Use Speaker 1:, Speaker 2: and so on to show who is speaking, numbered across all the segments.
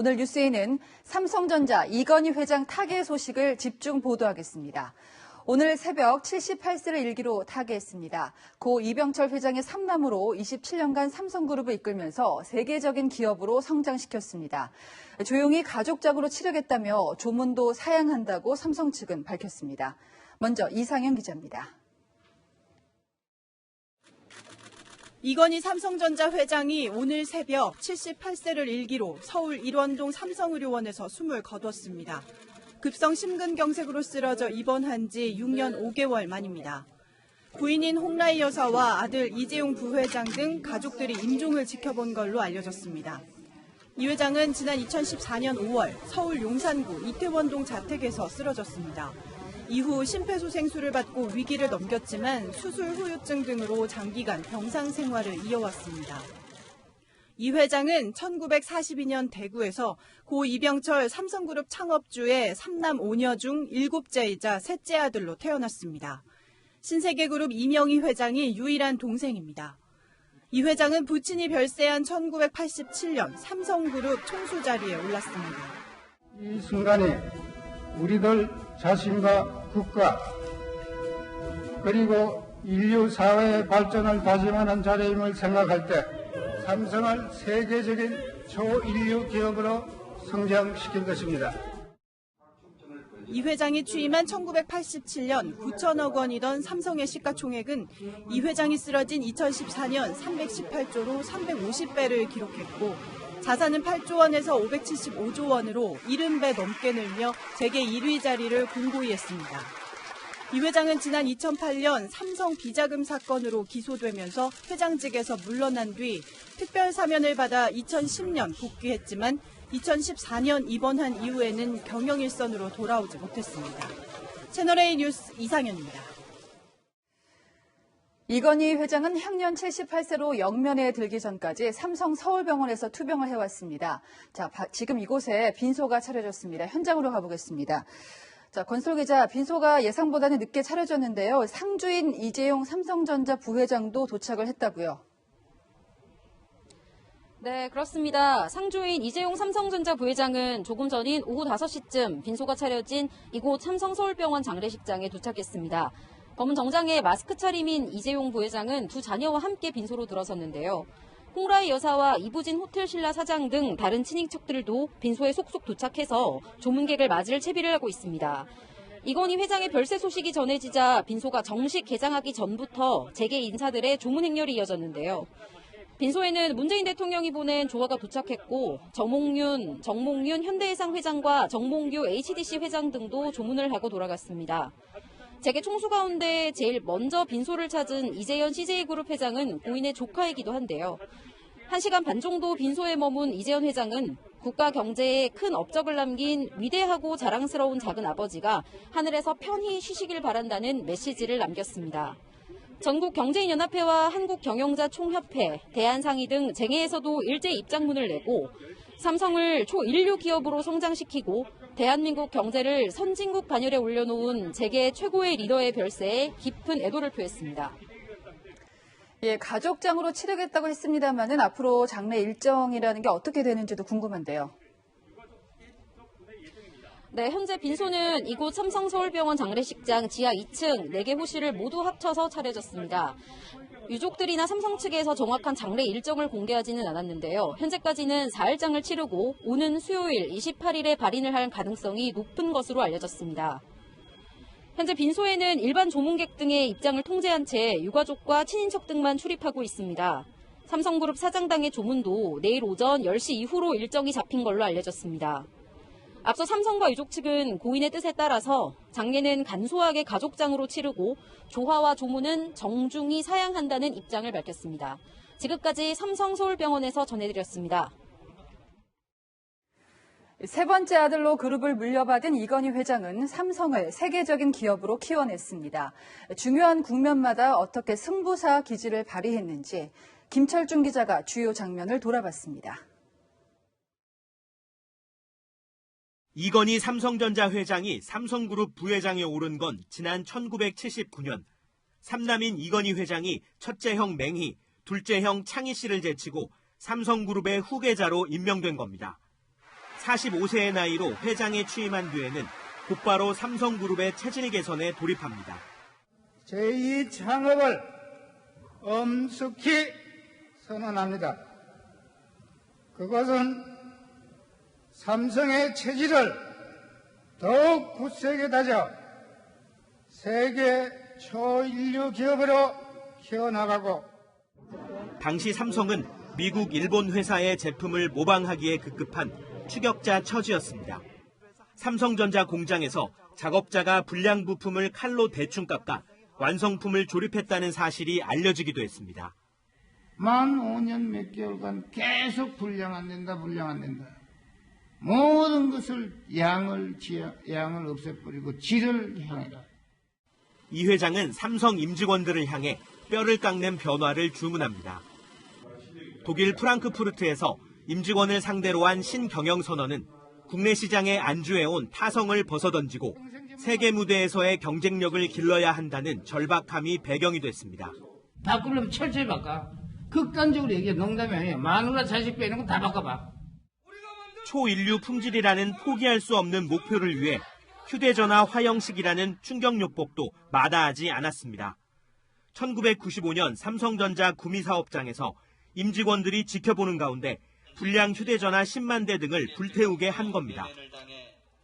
Speaker 1: 오늘 뉴스에는 삼성전자 이건희 회장 타계 소식을 집중 보도하겠습니다. 오늘 새벽 78세를 일기로 타계했습니다. 고 이병철 회장의 삼남으로 27년간 삼성그룹을 이끌면서 세계적인 기업으로 성장시켰습니다. 조용히 가족장으로 치르겠다며 조문도 사양한다고 삼성 측은 밝혔습니다. 먼저 이상현 기자입니다.
Speaker 2: 이건희 삼성전자 회장이 오늘 새벽 78세를 일기로 서울 일원동 삼성의료원에서 숨을 거뒀습니다. 급성 심근경색으로 쓰러져 입원한 지 6년 5개월 만입니다. 부인인 홍라희 여사와 아들 이재용 부회장 등 가족들이 임종을 지켜본 걸로 알려졌습니다. 이 회장은 지난 2014년 5월 서울 용산구 이태원동 자택에서 쓰러졌습니다. 이후 심폐소생술을 받고 위기를 넘겼지만 수술 후유증 등으로 장기간 병상 생활을 이어왔습니다. 이 회장은 1942년 대구에서 고 이병철 삼성그룹 창업주의 3남 5녀 중 7째이자 셋째 아들로 태어났습니다. 신세계그룹 이명희 회장이 유일한 동생입니다. 이 회장은 부친이 별세한 1987년 삼성그룹 총수 자리에 올랐습니다.
Speaker 3: 이 순간이 우리들 자신과 국가 그리고 인류 사회의 발전을 다짐하는 자리임을 생각할 때 삼성을 세계적인 초인류 기업으로 성장시킨 것입니다.
Speaker 2: 이 회장이 취임한 1987년 9천억 원이던 삼성의 시가총액은 이 회장이 쓰러진 2014년 318조로 350배를 기록했고 자산은 8조 원에서 575조 원으로 70배 넘게 늘며 세계 1위 자리를 공고히 했습니다. 이 회장은 지난 2008년 삼성 비자금 사건으로 기소되면서 회장직에서 물러난 뒤 특별 사면을 받아 2010년 복귀했지만 2014년 입원한 이후에는 경영 일선으로 돌아오지 못했습니다. 채널A 뉴스 이상현입니다.
Speaker 1: 이건희 회장은 향년 78세로 영면에 들기 전까지 삼성 서울병원에서 투병을 해왔습니다. 자, 지금 이곳에 빈소가 차려졌습니다. 현장으로 가보겠습니다. 자, 권솔 기자, 빈소가 예상보다는 늦게 차려졌는데요. 상주인 이재용 삼성전자 부회장도 도착을 했다고요.
Speaker 4: 네, 그렇습니다. 상주인 이재용 삼성전자 부회장은 조금 전인 오후 5시쯤 빈소가 차려진 이곳 삼성서울병원 장례식장에 도착했습니다. 검은 정장에 마스크 차림인 이재용 부회장은 두 자녀와 함께 빈소로 들어섰는데요. 홍라희 여사와 이부진 호텔신라 사장 등 다른 친인척들도 빈소에 속속 도착해서 조문객을 맞을 채비를 하고 있습니다. 이건희 회장의 별세 소식이 전해지자 빈소가 정식 개장하기 전부터 재계 인사들의 조문 행렬이 이어졌는데요. 빈소에는 문재인 대통령이 보낸 조화가 도착했고 정몽윤 현대해상 회장과 정몽규 HDC 회장 등도 조문을 하고 돌아갔습니다. 재계 총수 가운데 제일 먼저 빈소를 찾은 이재현 CJ그룹 회장은 고인의 조카이기도 한데요. 1시간 반 정도 빈소에 머문 이재현 회장은 국가 경제에 큰 업적을 남긴 위대하고 자랑스러운 작은 아버지가 하늘에서 편히 쉬시길 바란다는 메시지를 남겼습니다. 전국경제인연합회와 한국경영자총협회, 대한상의 등 쟁회에서도 일제히 입장문을 내고 삼성을 초인류 기업으로 성장시키고 대한민국 경제를 선진국 반열에 올려놓은 재계 최고의 리더의 별세에 깊은 애도를 표했습니다.
Speaker 1: 예, 가족장으로 치르겠다고 했습니다만은 앞으로 장례 일정이라는 게 어떻게 되는지도 궁금한데요.
Speaker 4: 네, 현재 빈소는 이곳 삼성서울병원 장례식장 지하 2층 4개 호실을 모두 합쳐서 차려졌습니다. 유족들이나 삼성 측에서 정확한 장례 일정을 공개하지는 않았는데요. 현재까지는 사흘장을 치르고 오는 수요일 28일에 발인을 할 가능성이 높은 것으로 알려졌습니다. 현재 빈소에는 일반 조문객 등의 입장을 통제한 채 유가족과 친인척 등만 출입하고 있습니다. 삼성그룹 사장당의 조문도 내일 오전 10시 이후로 일정이 잡힌 걸로 알려졌습니다. 앞서 삼성과 유족 측은 고인의 뜻에 따라서 장례는 간소하게 가족장으로 치르고 조화와 조문은 정중히 사양한다는 입장을 밝혔습니다. 지금까지 삼성서울병원에서 전해드렸습니다.
Speaker 1: 세 번째 아들로 그룹을 물려받은 이건희 회장은 삼성을 세계적인 기업으로 키워냈습니다. 중요한 국면마다 어떻게 승부사 기질을 발휘했는지 김철중 기자가 주요 장면을 돌아봤습니다.
Speaker 5: 이건희 삼성전자 회장이 삼성그룹 부회장에 오른 건 지난 1979년. 삼남인 이건희 회장이 첫째 형 맹희, 둘째 형 창희 씨를 제치고 삼성그룹의 후계자로 임명된 겁니다. 45세의 나이로 회장에 취임한 뒤에는 곧바로 삼성그룹의 체질 개선에 돌입합니다.
Speaker 3: 제2 창업을 엄숙히 선언합니다. 그것은 삼성의 체질을 더욱 굳세게 다져 세계 초인류 기업으로 키워나가고
Speaker 5: 당시 삼성은 미국, 일본 회사의 제품을 모방하기에 급급한 추격자 처지였습니다. 삼성전자 공장에서 작업자가 불량 부품을 칼로 대충 깎아 완성품을 조립했다는 사실이 알려지기도 했습니다.
Speaker 3: 만 5년 몇 개월간 계속 불량 안 된다. 모든 것을 양을 없애버리고 질을 향해라.
Speaker 5: 이 회장은 삼성 임직원들을 향해 뼈를 깎는 변화를 주문합니다. 독일 프랑크푸르트에서 임직원을 상대로 한 신경영선언은 국내 시장에 안주해온 타성을 벗어던지고 세계 무대에서의 경쟁력을 길러야 한다는 절박함이 배경이 됐습니다.
Speaker 6: 바꾸려면 철저히 바꿔. 극단적으로 얘기해. 농담이 아니야. 마누라 자식 빼는 거 다 바꿔봐.
Speaker 5: 초인류 품질이라는 포기할 수 없는 목표를 위해 휴대전화 화형식이라는 충격요법도 마다하지 않았습니다. 1995년 삼성전자 구미사업장에서 임직원들이 지켜보는 가운데 불량 휴대전화 10만 대 등을 불태우게 한 겁니다.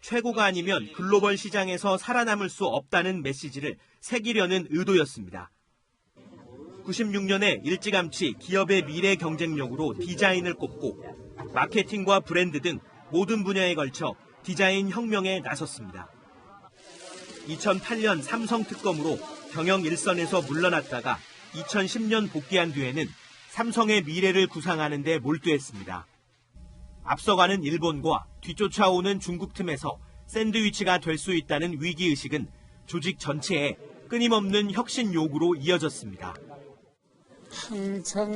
Speaker 5: 최고가 아니면 글로벌 시장에서 살아남을 수 없다는 메시지를 새기려는 의도였습니다. 96년에 일찌감치 기업의 미래 경쟁력으로 디자인을 꼽고 마케팅과 브랜드 등 모든 분야에 걸쳐 디자인 혁명에 나섰습니다. 2008년 삼성 특검으로 경영 일선에서 물러났다가 2010년 복귀한 뒤에는 삼성의 미래를 구상하는 데 몰두했습니다. 앞서가는 일본과 뒤쫓아오는 중국 틈에서 샌드위치가 될 수 있다는 위기의식은 조직 전체에 끊임없는 혁신 요구로 이어졌습니다.
Speaker 7: 항상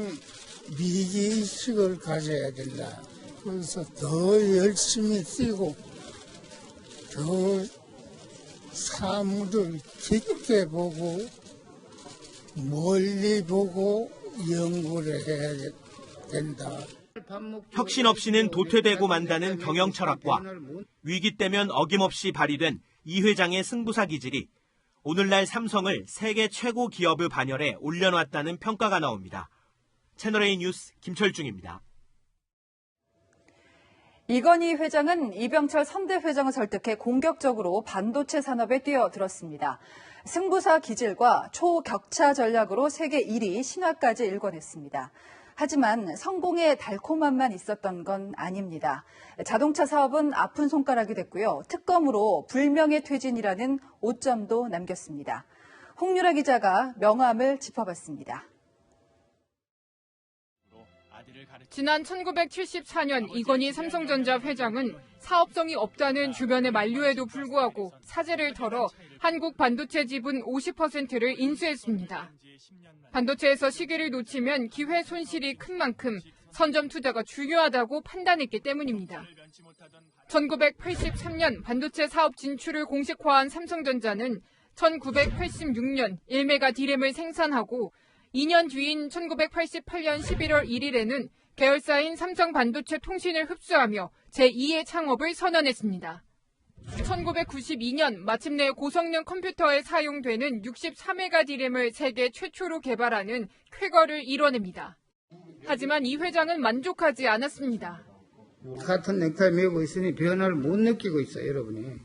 Speaker 7: 위기의식을 가져야 된다. 그래서 더 열심히 뛰고 더 사물을 깊게 보고 멀리 보고 연구를 해야 된다.
Speaker 5: 혁신 없이는 도태되고 만다는 경영 철학과 위기 때면 어김없이 발휘된 이 회장의 승부사 기질이 오늘날 삼성을 세계 최고 기업의 반열에 올려놨다는 평가가 나옵니다. 채널A 뉴스 김철중입니다.
Speaker 1: 이건희 회장은 이병철 선대 회장을 설득해 공격적으로 반도체 산업에 뛰어들었습니다. 승부사 기질과 초격차 전략으로 세계 1위 신화까지 일궈냈습니다. 하지만 성공의 달콤함만 있었던 건 아닙니다. 자동차 사업은 아픈 손가락이 됐고요. 특검으로 불명예 퇴진이라는 오점도 남겼습니다. 홍유라 기자가 명암을 짚어봤습니다.
Speaker 8: 지난 1974년 이건희 삼성전자 회장은 사업성이 없다는 주변의 만류에도 불구하고 사재를 털어 한국 반도체 지분 50%를 인수했습니다. 반도체에서 시기를 놓치면 기회 손실이 큰 만큼 선점 투자가 중요하다고 판단했기 때문입니다. 1983년 반도체 사업 진출을 공식화한 삼성전자는 1986년 1메가 D램을 생산하고 2년 뒤인 1988년 11월 1일에는 계열사인 삼성반도체 통신을 흡수하며 제2의 창업을 선언했습니다. 1992년 마침내 고성능 컴퓨터에 사용되는 63메가 D램을 세계 최초로 개발하는 쾌거를 이뤄냅니다. 하지만 이 회장은 만족하지 않았습니다.
Speaker 3: 같은 넥타이 메고 있으니 변화를 못 느끼고 있어요, 여러분이.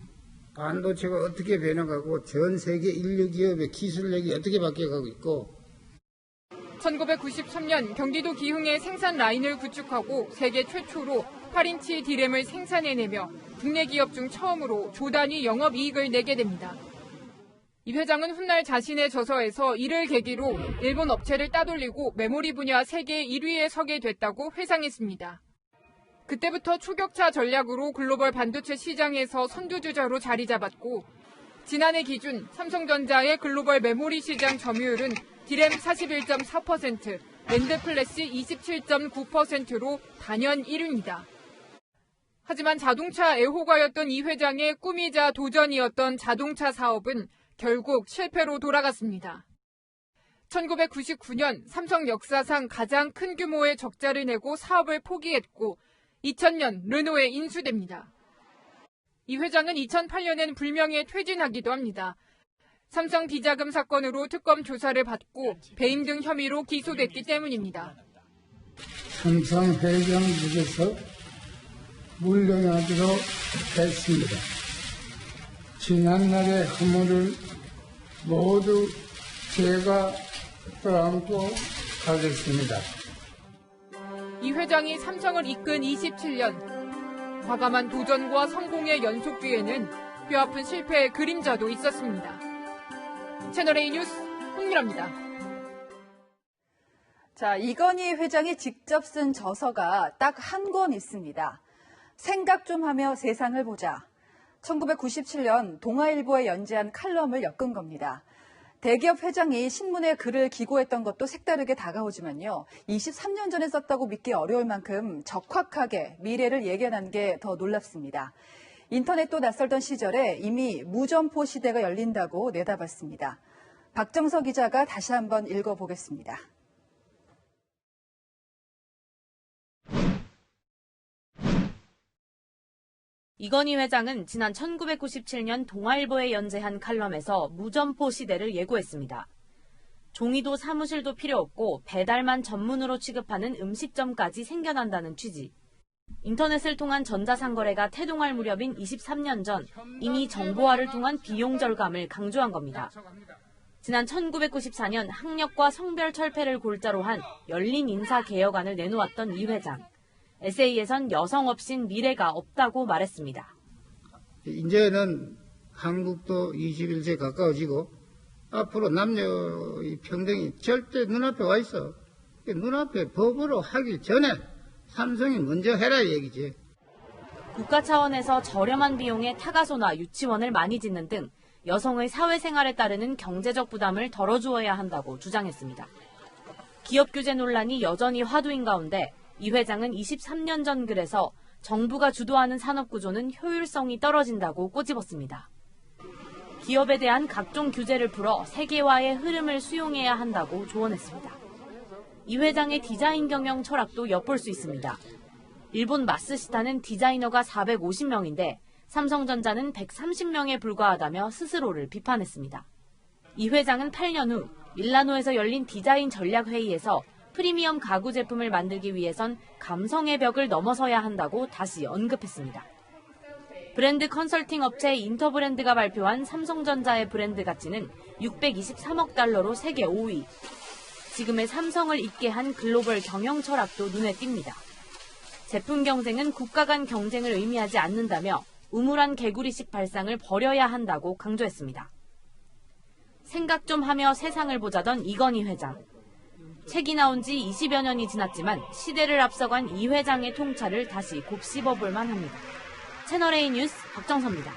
Speaker 3: 반도체가 어떻게 변해가고 전 세계 인류 기업의 기술력이 어떻게 바뀌어가고 있고
Speaker 8: 1993년 경기도 기흥에 생산 라인을 구축하고 세계 최초로 8인치 D램을 생산해내며 국내 기업 중 처음으로 조단위 영업이익을 내게 됩니다. 이 회장은 훗날 자신의 저서에서 이를 계기로 일본 업체를 따돌리고 메모리 분야 세계 1위에 서게 됐다고 회상했습니다. 그때부터 초격차 전략으로 글로벌 반도체 시장에서 선두주자로 자리 잡았고 지난해 기준 삼성전자의 글로벌 메모리 시장 점유율은 D램 41.4%, 낸드 플래시 27.9%로 단연 1위입니다. 하지만 자동차 애호가였던 이 회장의 꿈이자 도전이었던 자동차 사업은 결국 실패로 돌아갔습니다. 1999년 삼성 역사상 가장 큰 규모의 적자를 내고 사업을 포기했고 2000년 르노에 인수됩니다. 이 회장은 2008년엔 불명예 퇴진하기도 합니다. 삼성 비자금 사건으로 특검 조사를 받고 배임 등 혐의로 기소됐기 때문입니다.
Speaker 7: 삼성 회장직에서 물러나기로 했습니다. 지난날의 허물을 모두 제가 떠안고 가겠습니다.
Speaker 8: 이 회장이 삼성을 이끈 27년. 과감한 도전과 성공의 연속 뒤에는 뼈아픈 실패의 그림자도 있었습니다. 채널A 뉴스 홍미라입니다.
Speaker 1: 자, 이건희 회장이 직접 쓴 저서가 딱 한 권 있습니다. 생각 좀 하며 세상을 보자. 1997년 동아일보에 연재한 칼럼을 엮은 겁니다. 대기업 회장이 신문에 글을 기고했던 것도 색다르게 다가오지만요. 23년 전에 썼다고 믿기 어려울 만큼 적확하게 미래를 예견한 게 더 놀랍습니다. 인터넷도 낯설던 시절에 이미 무점포 시대가 열린다고 내다봤습니다. 박정서 기자가 다시 한번 읽어보겠습니다.
Speaker 9: 이건희 회장은 지난 1997년 동아일보에 연재한 칼럼에서 무점포 시대를 예고했습니다. 종이도 사무실도 필요 없고 배달만 전문으로 취급하는 음식점까지 생겨난다는 취지. 인터넷을 통한 전자상거래가 태동할 무렵인 23년 전 이미 정보화를 통한 비용 절감을 강조한 겁니다. 지난 1994년 학력과 성별 철폐를 골자로 한 열린 인사개혁안을 내놓았던 이 회장. 에세이에선 여성 없인 미래가 없다고 말했습니다.
Speaker 3: 이제는 한국도 21세에 가까워지고 앞으로 남녀의 평등이 절대 눈앞에 와 있어. 눈앞에 법으로 하기 전에 삼성이 먼저 해라 이 얘기지.
Speaker 9: 국가 차원에서 저렴한 비용에 타가소나 유치원을 많이 짓는 등 여성의 사회생활에 따르는 경제적 부담을 덜어주어야 한다고 주장했습니다. 기업 규제 논란이 여전히 화두인 가운데 이 회장은 23년 전 글에서 정부가 주도하는 산업구조는 효율성이 떨어진다고 꼬집었습니다. 기업에 대한 각종 규제를 풀어 세계화의 흐름을 수용해야 한다고 조언했습니다. 이 회장의 디자인 경영 철학도 엿볼 수 있습니다. 일본 마쓰시타는 디자이너가 450명인데 삼성전자는 130명에 불과하다며 스스로를 비판했습니다. 이 회장은 8년 후 밀라노에서 열린 디자인 전략회의에서 프리미엄 가구 제품을 만들기 위해선 감성의 벽을 넘어서야 한다고 다시 언급했습니다. 브랜드 컨설팅 업체 인터브랜드가 발표한 삼성전자의 브랜드 가치는 623억 달러로 세계 5위. 지금의 삼성을 있게 한 글로벌 경영 철학도 눈에 띕니다. 제품 경쟁은 국가 간 경쟁을 의미하지 않는다며 우물한 개구리식 발상을 버려야 한다고 강조했습니다. 생각 좀 하며 세상을 보자던 이건희 회장. 책이 나온 지 20여 년이 지났지만 시대를 앞서간 이 회장의 통찰을 다시 곱씹어볼 만합니다. 채널A 뉴스 박정서입니다.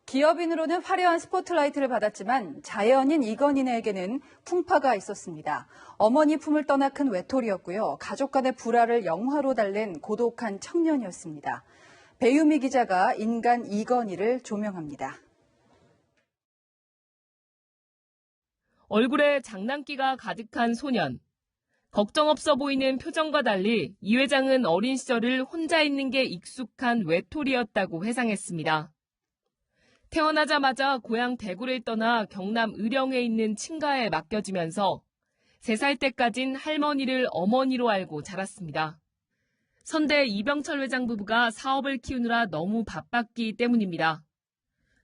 Speaker 1: 기업인으로는 화려한 스포트라이트를 받았지만 자연인 이건희에게는 풍파가 있었습니다. 어머니 품을 떠나 큰 외톨이였고요. 가족 간의 불화를 영화로 달랜 고독한 청년이었습니다. 배유미 기자가 인간 이건희를 조명합니다.
Speaker 10: 얼굴에 장난기가 가득한 소년. 걱정 없어 보이는 표정과 달리 이 회장은 어린 시절을 혼자 있는 게 익숙한 외톨이였다고 회상했습니다. 태어나자마자 고향 대구를 떠나 경남 의령에 있는 친가에 맡겨지면서 3살 때까진 할머니를 어머니로 알고 자랐습니다. 선대 이병철 회장 부부가 사업을 키우느라 너무 바빴기 때문입니다.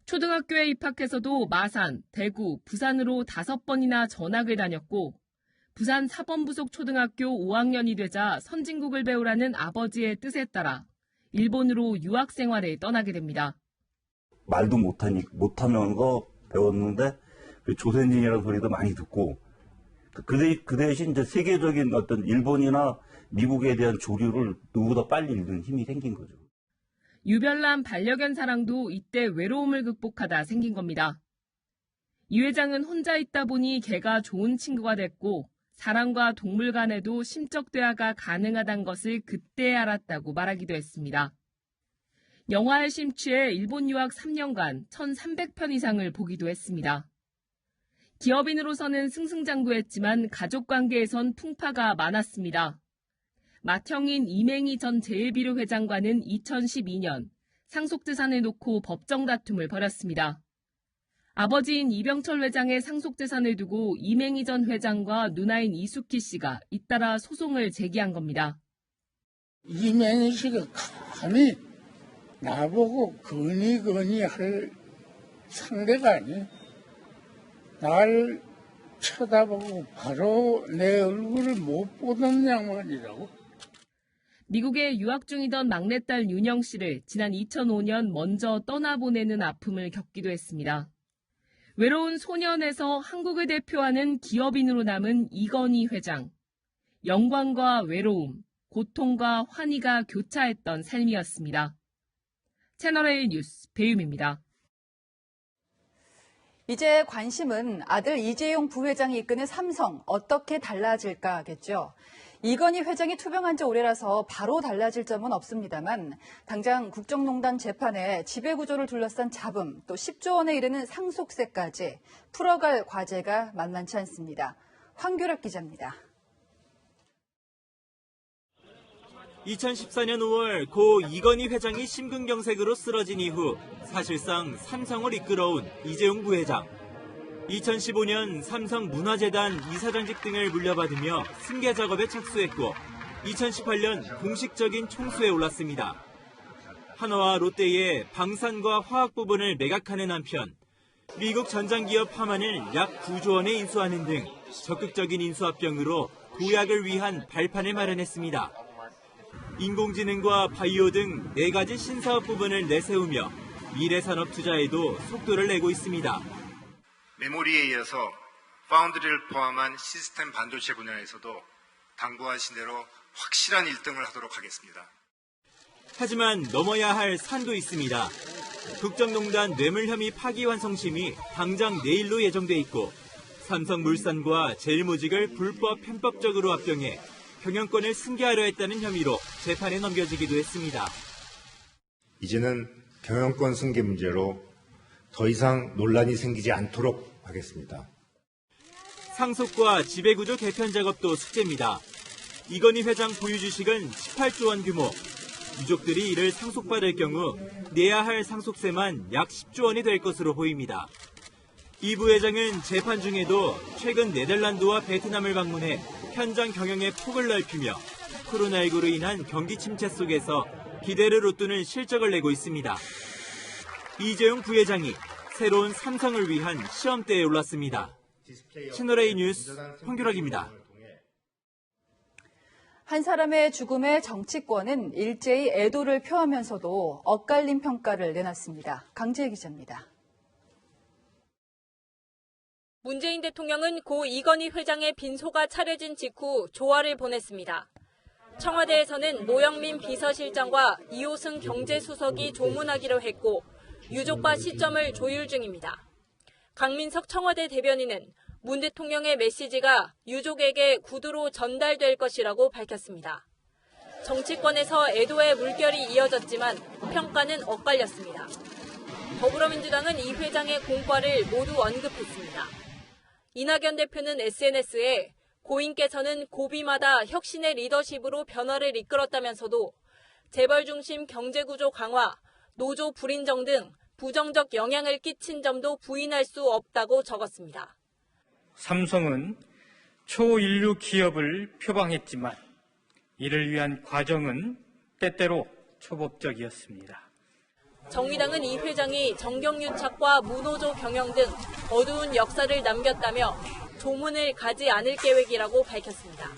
Speaker 10: 초등학교에 입학해서도 마산, 대구, 부산으로 5번이나 전학을 다녔고 부산 사범부속 초등학교 5학년이 되자 선진국을 배우라는 아버지의 뜻에 따라 일본으로 유학 생활에 떠나게 됩니다.
Speaker 11: 말도 못하면서 배웠는데 조선인이라는 소리도 많이 듣고 그 대신 이제 세계적인 어떤 일본이나 미국에 대한 조류를 누구보다 빨리 읽는 힘이 생긴 거죠.
Speaker 10: 유별난 반려견 사랑도 이때 외로움을 극복하다 생긴 겁니다. 이 회장은 혼자 있다 보니 개가 좋은 친구가 됐고 사람과 동물 간에도 심적 대화가 가능하다는 것을 그때 알았다고 말하기도 했습니다. 영화에 심취해 일본 유학 3년간 1,300편 이상을 보기도 했습니다. 기업인으로서는 승승장구했지만 가족관계에선 풍파가 많았습니다. 맏형인 이맹희 전 제일비료 회장과는 2012년 상속재산을 놓고 법정 다툼을 벌였습니다. 아버지인 이병철 회장의 상속재산을 두고 이맹희 전 회장과 누나인 이숙희 씨가 잇따라 소송을 제기한 겁니다.
Speaker 7: 이맹희 씨가 감히 나보고 건의 할 상대가 아니. 날 쳐다보고 바로 내 얼굴을 못 보던 양반이라고.
Speaker 10: 미국에 유학 중이던 막내딸 윤영 씨를 지난 2005년 먼저 떠나보내는 아픔을 겪기도 했습니다. 외로운 소년에서 한국을 대표하는 기업인으로 남은 이건희 회장. 영광과 외로움, 고통과 환희가 교차했던 삶이었습니다. 채널A 뉴스 배유미입니다.
Speaker 1: 이제 관심은 아들 이재용 부회장이 이끄는 삼성 어떻게 달라질까겠죠. 이건희 회장이 투병한 지 오래라서 바로 달라질 점은 없습니다만 당장 국정농단 재판에 지배구조를 둘러싼 잡음 또 10조 원에 이르는 상속세까지 풀어갈 과제가 만만치 않습니다. 황규락 기자입니다.
Speaker 5: 2014년 5월 고 이건희 회장이 심근경색으로 쓰러진 이후 사실상 삼성을 이끌어온 이재용 부회장. 2015년 삼성 문화재단 이사장직 등을 물려받으며 승계 작업에 착수했고 2018년 공식적인 총수에 올랐습니다. 한화와 롯데의 방산과 화학 부분을 매각하는 한편 미국 전장기업 하만을 약 9조 원에 인수하는 등 적극적인 인수합병으로 도약을 위한 발판을 마련했습니다. 인공지능과 바이오 등 4가지 신사업 부분을 내세우며 미래산업 투자에도 속도를 내고 있습니다.
Speaker 12: 메모리에 이어서 파운드리를 포함한 시스템 반도체 분야에서도 당부하신 대로 확실한 1등을 하도록 하겠습니다.
Speaker 5: 하지만 넘어야 할 산도 있습니다. 국정농단 뇌물 혐의 파기환송심이 당장 내일로 예정돼 있고 삼성물산과 제일모직을 불법 편법적으로 합병해 경영권을 승계하려 했다는 혐의로 재판에 넘겨지기도 했습니다.
Speaker 12: 이제는 경영권 승계 문제로 더 이상 논란이 생기지 않도록 하겠습니다.
Speaker 5: 상속과 지배구조 개편 작업도 숙제입니다. 이건희 회장 보유 주식은 18조 원 규모. 유족들이 이를 상속받을 경우 내야 할 상속세만 약 10조 원이 될 것으로 보입니다. 이 부회장은 재판 중에도 최근 네덜란드와 베트남을 방문해 현장 경영의 폭을 넓히며 코로나19로 인한 경기 침체 속에서 기대를 웃도는 실적을 내고 있습니다. 이재용 부회장이 새로운 삼성을 위한 시험대에 올랐습니다. 채널A 뉴스 황규락입니다.
Speaker 1: 한 사람의 죽음에 정치권은 일제히 애도를 표하면서도 엇갈린 평가를 내놨습니다. 강지혜 기자입니다.
Speaker 13: 문재인 대통령은 고 이건희 회장의 빈소가 차려진 직후 조화를 보냈습니다. 청와대에서는 노영민 비서실장과 이호승 경제수석이 조문하기로 했고 유족과 시점을 조율 중입니다. 강민석 청와대 대변인은 문 대통령의 메시지가 유족에게 구두로 전달될 것이라고 밝혔습니다. 정치권에서 애도의 물결이 이어졌지만 평가는 엇갈렸습니다. 더불어민주당은 이 회장의 공과를 모두 언급했습니다. 이낙연 대표는 SNS에 고인께서는 고비마다 혁신의 리더십으로 변화를 이끌었다면서도 재벌 중심 경제구조 강화, 노조 불인정 등 부정적 영향을 끼친 점도 부인할 수 없다고 적었습니다.
Speaker 14: 삼성은 초인류 기업을 표방했지만 이를 위한 과정은 때때로 초법적이었습니다.
Speaker 13: 정의당은 이 회장이 정경유착과 무노조 경영 등 어두운 역사를 남겼다며 조문을 가지 않을 계획이라고 밝혔습니다.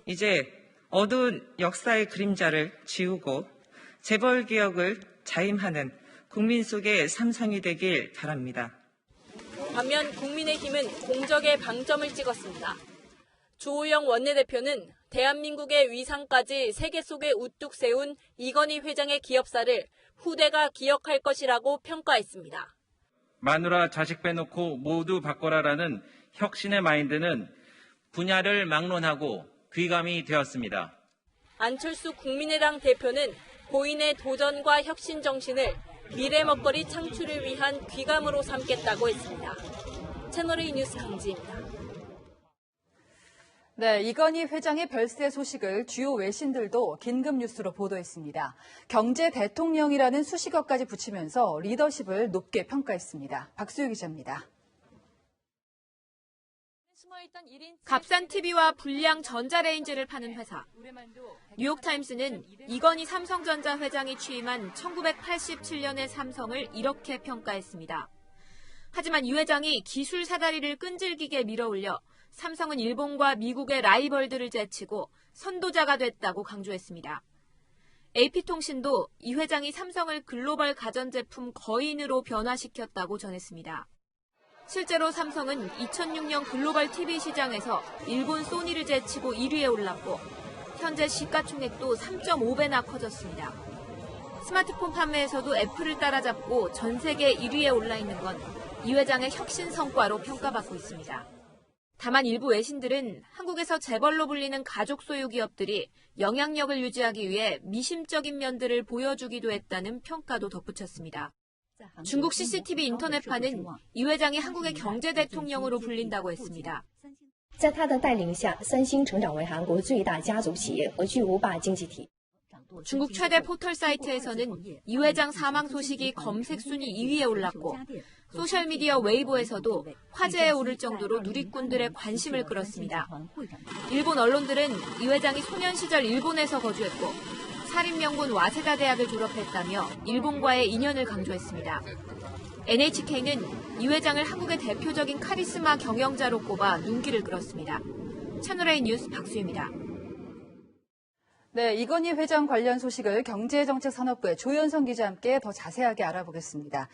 Speaker 15: 이제 어두운 역사의 그림자를 지우고 재벌 개혁을 자임하는 국민 속의 삼성이 되길 바랍니다.
Speaker 13: 반면 국민의힘은 공적의 방점을 찍었습니다. 주호영 원내대표는 대한민국의 위상까지 세계 속에 우뚝 세운 이건희 회장의 기업사를 후대가 기억할 것이라고 평가했습니다.
Speaker 16: 마누라 자식 빼놓고 모두 바꿔라라는 혁신의 마인드는 분야를 막론하고 귀감이 되었습니다.
Speaker 13: 안철수 국민의당 대표는 고인의 도전과 혁신 정신을 미래 먹거리 창출을 위한 귀감으로 삼겠다고 했습니다. 채널A 뉴스 강지입니다.
Speaker 1: 네, 이건희 회장의 별세 소식을 주요 외신들도 긴급 뉴스로 보도했습니다. 경제 대통령이라는 수식어까지 붙이면서 리더십을 높게 평가했습니다. 박수유 기자입니다.
Speaker 17: 값싼 TV와 불량 전자레인지를 파는 회사. 뉴욕타임스는 이건희 삼성전자 회장이 취임한 1987년의 삼성을 이렇게 평가했습니다. 하지만 이 회장이 기술 사다리를 끈질기게 밀어올려 삼성은 일본과 미국의 라이벌들을 제치고 선도자가 됐다고 강조했습니다. AP통신도 이 회장이 삼성을 글로벌 가전제품 거인으로 변화시켰다고 전했습니다. 실제로 삼성은 2006년 글로벌 TV 시장에서 일본 소니를 제치고 1위에 올랐고 현재 시가총액도 3.5배나 커졌습니다. 스마트폰 판매에서도 애플을 따라잡고 전 세계 1위에 올라 있는 건 이 회장의 혁신 성과로 평가받고 있습니다. 다만 일부 외신들은 한국에서 재벌로 불리는 가족 소유 기업들이 영향력을 유지하기 위해 미심적인 면들을 보여주기도 했다는 평가도 덧붙였습니다. 중국 CCTV 인터넷파는 이 회장이 한국의 경제 대통령으로 불린다고 했습니다.
Speaker 18: 在他的带领下，三星成长为韩国最大家族企业和巨无霸经济体。
Speaker 17: 중국 최대 포털 사이트에서는 이 회장 사망 소식이 검색 순위 2위에 올랐고 소셜미디어 웨이보에서도 화제에 오를 정도로 누리꾼들의 관심을 끌었습니다. 일본 언론들은 이 회장이 소년 시절 일본에서 거주했고 사립명문 와세다 대학을 졸업했다며 일본과의 인연을 강조했습니다. NHK는 이 회장을 한국의 대표적인 카리스마 경영자로 꼽아 눈길을 끌었습니다. 채널A 뉴스 박수희입니다.
Speaker 1: 네, 이건희 회장 관련 소식을 경제정책산업부의 조현성 기자와 함께 더 자세하게 알아보겠습니다.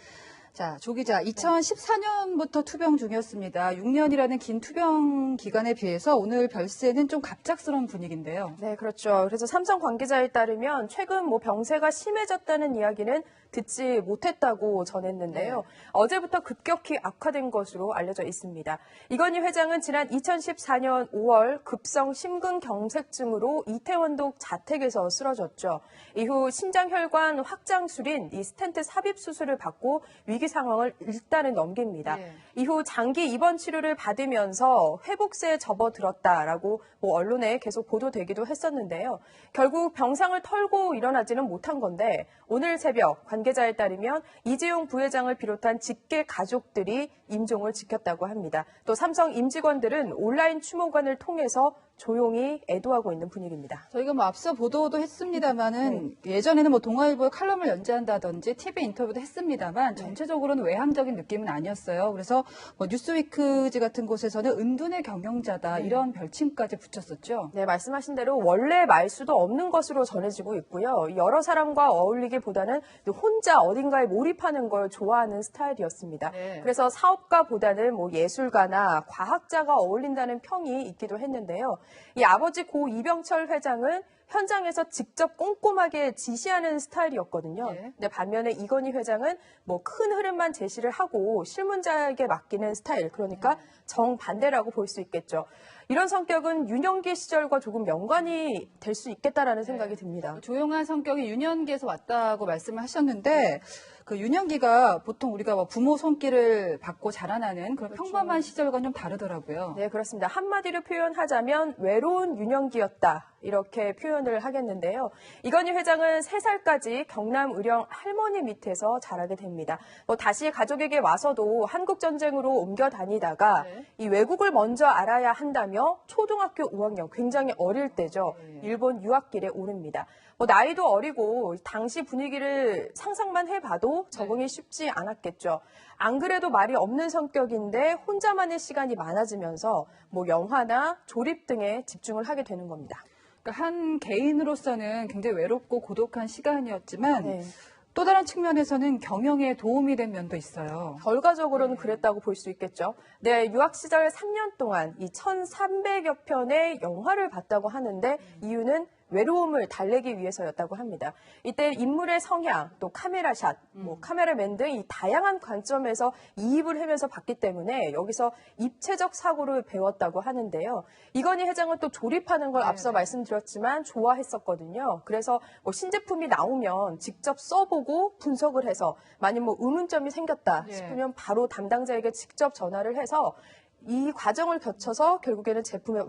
Speaker 1: 자, 조 기자, 2014년부터 투병 중이었습니다. 6년이라는 긴 투병 기간에 비해서 오늘 별세는 좀 갑작스러운 분위기인데요.
Speaker 19: 네, 그렇죠. 그래서 삼성 관계자에 따르면 최근 병세가 심해졌다는 이야기는 듣지 못했다고 전했는데요. 네. 어제부터 급격히 악화된 것으로 알려져 있습니다. 이건희 회장은 지난 2014년 5월 급성 심근경색증으로 이태원동 자택에서 쓰러졌죠. 이후 신장혈관 확장술인 이 스텐트 삽입 수술을 받고 위기 상황을 일단은 넘깁니다. 네. 이후 장기 입원 치료를 받으면서 회복세에 접어들었다라고 언론에 계속 보도되기도 했었는데요. 결국 병상을 털고 일어나지는 못한 건데 오늘 새벽 관계자에 따르면 이재용 부회장을 비롯한 직계 가족들이 임종을 지켰다고 합니다. 또 삼성 임직원들은 온라인 추모관을 통해서 조용히 애도하고 있는 분위기입니다.
Speaker 1: 저희가 앞서 보도도 했습니다만은 예전에는 동아일보에 칼럼을 연재한다든지 TV 인터뷰도 했습니다만 전체적으로는 외향적인 느낌은 아니었어요. 그래서 뉴스위크지 같은 곳에서는 은둔의 경영자다 이런 별칭까지 붙였었죠.
Speaker 19: 네, 말씀하신 대로 원래 말수도 없는 것으로 전해지고 있고요. 여러 사람과 어울리기보다는 혼자 어딘가에 몰입하는 걸 좋아하는 스타일이었습니다. 네. 그래서 사업가보다는 예술가나 과학자가 어울린다는 평이 있기도 했는데요. 이 아버지 고 이병철 회장은 현장에서 직접 꼼꼼하게 지시하는 스타일이었거든요. 네. 근데 반면에 이건희 회장은 큰 흐름만 제시를 하고 실무자에게 맡기는 스타일, 그러니까 정반대라고 볼 수 있겠죠. 이런 성격은 윤영기 시절과 조금 연관이 될 수 있겠다라는 생각이 듭니다.
Speaker 1: 조용한 성격이 윤영기에서 왔다고 말씀을 하셨는데 그 윤영기가 보통 우리가 부모 손길을 받고 자라나는 그런 그렇죠. 평범한 시절과는 좀 다르더라고요.
Speaker 19: 네, 그렇습니다. 한마디로 표현하자면 외로운 윤영기였다. 이렇게 표현을 하겠는데요. 이건희 회장은 3살까지 경남 의령 할머니 밑에서 자라게 됩니다. 다시 가족에게 와서도 한국전쟁으로 옮겨 다니다가 이 외국을 먼저 알아야 한다며 초등학교 5학년, 굉장히 어릴 때죠. 일본 유학길에 오릅니다. 나이도 어리고 당시 분위기를 상상만 해봐도 적응이 쉽지 않았겠죠. 안 그래도 말이 없는 성격인데 혼자만의 시간이 많아지면서 영화나 조립 등에 집중을 하게 되는 겁니다.
Speaker 1: 그러니까 한 개인으로서는 굉장히 외롭고 고독한 시간이었지만 또 다른 측면에서는 경영에 도움이 된 면도 있어요.
Speaker 19: 결과적으로는 그랬다고 볼 수 있겠죠. 네, 유학 시절 3년 동안 이 1,300여 편의 영화를 봤다고 하는데 이유는 외로움을 달래기 위해서였다고 합니다. 이때 인물의 성향, 또 카메라샷, 카메라맨 등 이 다양한 관점에서 이입을 하면서 봤기 때문에 여기서 입체적 사고를 배웠다고 하는데요. 이건희 회장은 또 조립하는 걸 앞서 말씀드렸지만 좋아했었거든요. 그래서 신제품이 나오면 직접 써보고 분석을 해서 만약 의문점이 생겼다 싶으면 바로 담당자에게 직접 전화를 해서 이 과정을 거쳐서 결국에는 제품의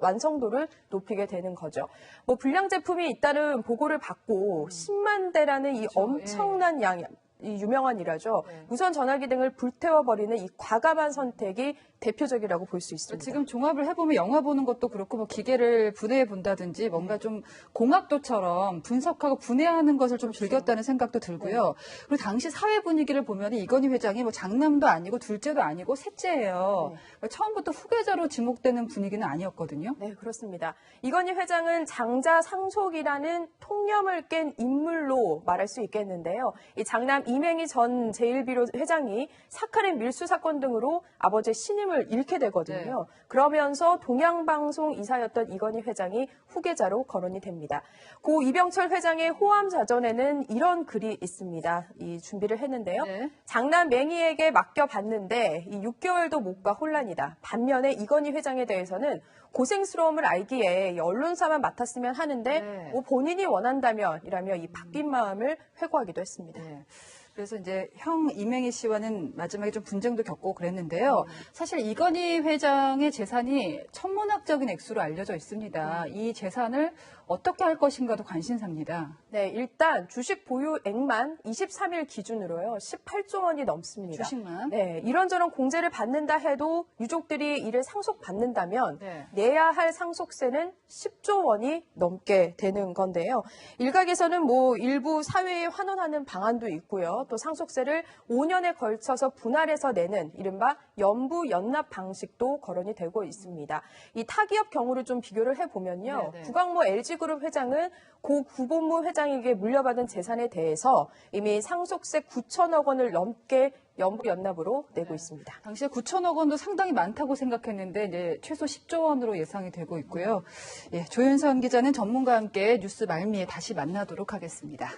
Speaker 19: 완성도를 높이게 되는 거죠. 뭐 불량 제품이 있다는 보고를 받고 10만 대라는 이 엄청난 양, 이 유명한 일화죠. 무선 전화기 등을 불태워버리는 이 과감한 선택이 대표적이라고 볼 수 있습니다.
Speaker 1: 지금 종합을 해보면 영화 보는 것도 그렇고 뭐 기계를 분해해 본다든지 뭔가 좀 공학도처럼 분석하고 분해하는 것을 좀 즐겼다는 생각도 들고요. 그리고 당시 사회 분위기를 보면 이건희 회장이 뭐 장남도 아니고 둘째도 아니고 셋째예요. 그러니까 처음부터 후계자로 지목되는 분위기는 아니었거든요.
Speaker 19: 네, 그렇습니다. 이건희 회장은 장자 상속이라는 통념을 깬 인물로 말할 수 있겠는데요. 이 장남 이맹희 전 제1비로 회장이 사카린 밀수 사건 등으로 아버지의 신임을 잃게 되거든요. 그러면서 동양방송 이사였던 이건희 회장이 후계자로 거론이 됩니다. 고 이병철 회장의 호암 자전에는 이런 글이 있습니다. 이 준비를 했는데요. 장남 맹희에게 맡겨봤는데 이 6개월도 못 가 혼란이다. 반면에 이건희 회장에 대해서는 고생스러움을 알기에 언론사만 맡았으면 하는데 뭐 본인이 원한다면 이라며 이 바뀐 마음을 회고하기도 했습니다.
Speaker 1: 그래서 이제 형 이맹희 씨와는 마지막에 좀 분쟁도 겪고 그랬는데요. 사실 이건희 회장의 재산이 천문학적인 액수로 알려져 있습니다. 이 재산을 어떻게 할 것인가도 관심사입니다.
Speaker 19: 네, 일단 주식 보유액만 23일 기준으로요. 18조 원이 넘습니다.
Speaker 1: 주식만?
Speaker 19: 네, 이런저런 공제를 받는다 해도 유족들이 이를 상속받는다면 내야 할 상속세는 10조 원이 넘게 되는 건데요. 일각에서는 뭐 일부 사회에 환원하는 방안도 있고요. 또 상속세를 5년에 걸쳐서 분할해서 내는 이른바 연부 연납 방식도 거론이 되고 있습니다. 이 타기업 경우를 좀 비교를 해보면요. 구광모 LG그룹 회장은 고 구본무 회장에게 물려받은 재산에 대해서 이미 상속세 9천억 원을 넘게 연부 연납으로 내고 있습니다.
Speaker 1: 당시에 9천억 원도 상당히 많다고 생각했는데 이제 최소 10조 원으로 예상이 되고 있고요. 조윤선 기자는 전문가와 함께 뉴스 말미에 다시 만나도록 하겠습니다.